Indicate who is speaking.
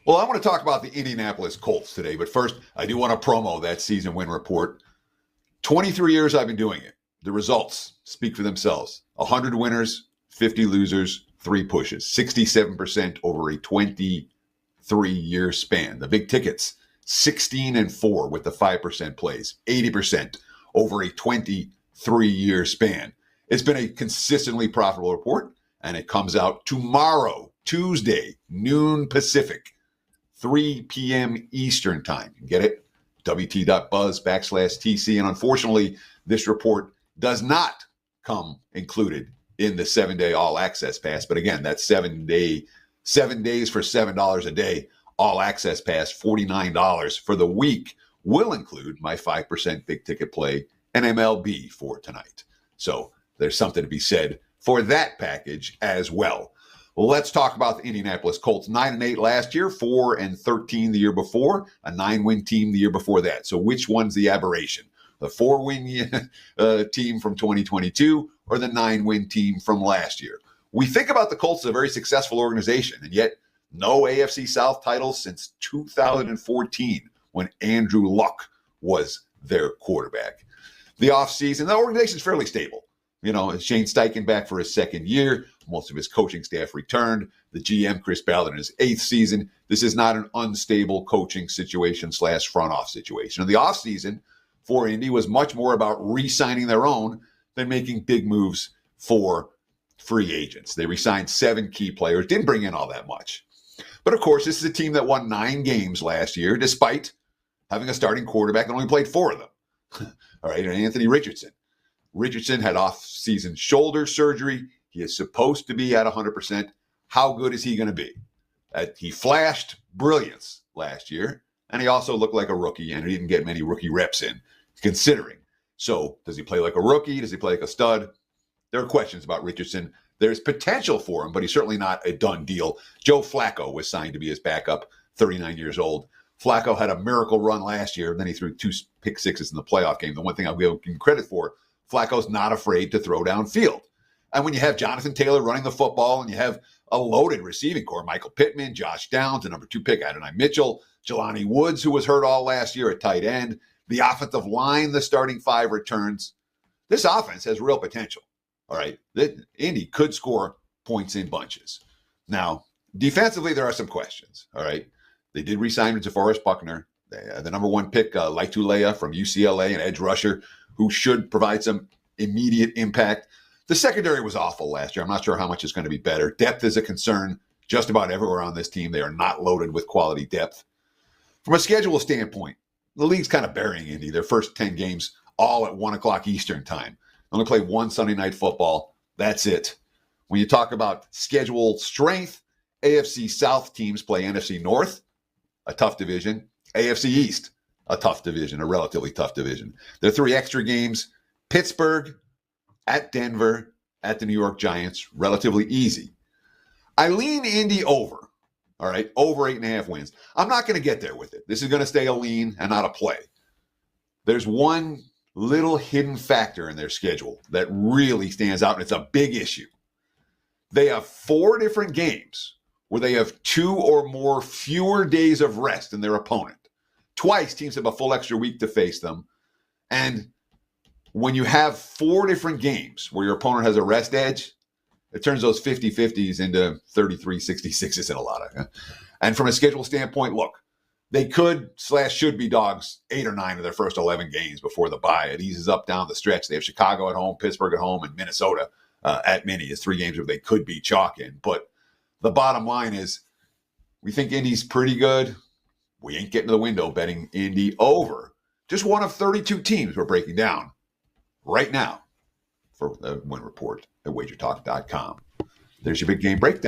Speaker 1: Well, I want to talk about the Indianapolis Colts today, but first, I do want to promo that season win report. 23 years I've been doing it. The results speak for themselves. 100 winners, 50 losers, 3 pushes, 67% over a 23-year span. The big tickets, 16-4 with the 5% plays, 80% over a 23-year span. It's been a consistently profitable report, and it comes out tomorrow, Tuesday, noon Pacific, 3 p.m. Eastern time. Get it? WT.buzz/TC. And unfortunately, this report does not come included in the 7-day all access pass. But again, that's 7 days for $7 a day. All access pass, $49 for the week, will include my 5% big ticket play and MLB for tonight. So there's something to be said for that package as well. Let's talk about the Indianapolis Colts. 9-8 last year, 4-13 the year before, a 9-win team the year before that. So which one's the aberration? The 4-win team from 2022 or the 9-win team from last year? We think about the Colts as a very successful organization, and yet no AFC South titles since 2014 when Andrew Luck was their quarterback. The offseason, the organization's fairly stable. You know, Shane Steichen back for his second year. Most of his coaching staff returned. The GM, Chris Ballard, in his 8th season. This is not an unstable coaching situation / front office situation. And the offseason for Indy was much more about re-signing their own than making big moves for free agents. They re-signed 7 key players, didn't bring in all that much. But of course, this is a team that won 9 games last year, despite having a starting quarterback that only played 4 of them. All right, and Anthony Richardson. Richardson had off-season shoulder surgery. He is supposed to be at 100%. How good is he going to be? He flashed brilliance last year, and he also looked like a rookie, and he didn't get many rookie reps in, considering. So does he play like a rookie? Does he play like a stud? There are questions about Richardson. There's potential for him, but he's certainly not a done deal. Joe Flacco was signed to be his backup, 39 years old. Flacco had a miracle run last year, and then he threw 2 pick sixes in the playoff game. The one thing I'll give him credit for, Flacco's not afraid to throw downfield. And when you have Jonathan Taylor running the football and you have a loaded receiving core, Michael Pittman, Josh Downs, the number 2 pick, Adonai Mitchell, Jelani Woods, who was hurt all last year at tight end, the offensive line, the starting 5 returns. This offense has real potential. All right. Indy could score points in bunches. Now, defensively, there are some questions. All right. They did re-sign DeForest Buckner, the number 1 pick, Laitulea from UCLA, an edge rusher who should provide some immediate impact. The secondary was awful last year. I'm not sure how much it's going to be better. Depth is a concern just about everywhere on this team. They are not loaded with quality depth. From a schedule standpoint, the league's kind of burying Indy. Their first 10 games all at 1 o'clock Eastern time. Only play 1 Sunday night football. That's it. When you talk about schedule strength, AFC South teams play NFC North, a tough division. AFC East, a tough division, a relatively tough division. There are 3 extra games. Pittsburgh, at Denver, at the New York Giants, relatively easy. I lean Indy over, all right, over 8.5 wins. I'm not going to get there with it. This is going to stay a lean and not a play. There's one little hidden factor in their schedule that really stands out, and it's a big issue. They have 4 different games where they have 2 or more fewer days of rest than their opponent. Twice, teams have a full extra week to face them. And when you have 4 different games where your opponent has a rest edge, it turns those 50-50s into 33-66s in a lot of. And from a schedule standpoint, look, they could / should be dogs 8 or 9 of their first 11 games before the bye. It eases up down the stretch. They have Chicago at home, Pittsburgh at home, and Minnesota at Mini. It's 3 games where they could be chalk in. But the bottom line is we think Indy's pretty good. We ain't getting to the window betting Indy over. Just one of 32 teams we're breaking down right now for the win report at wagertalk.com. There's your big game breakdown.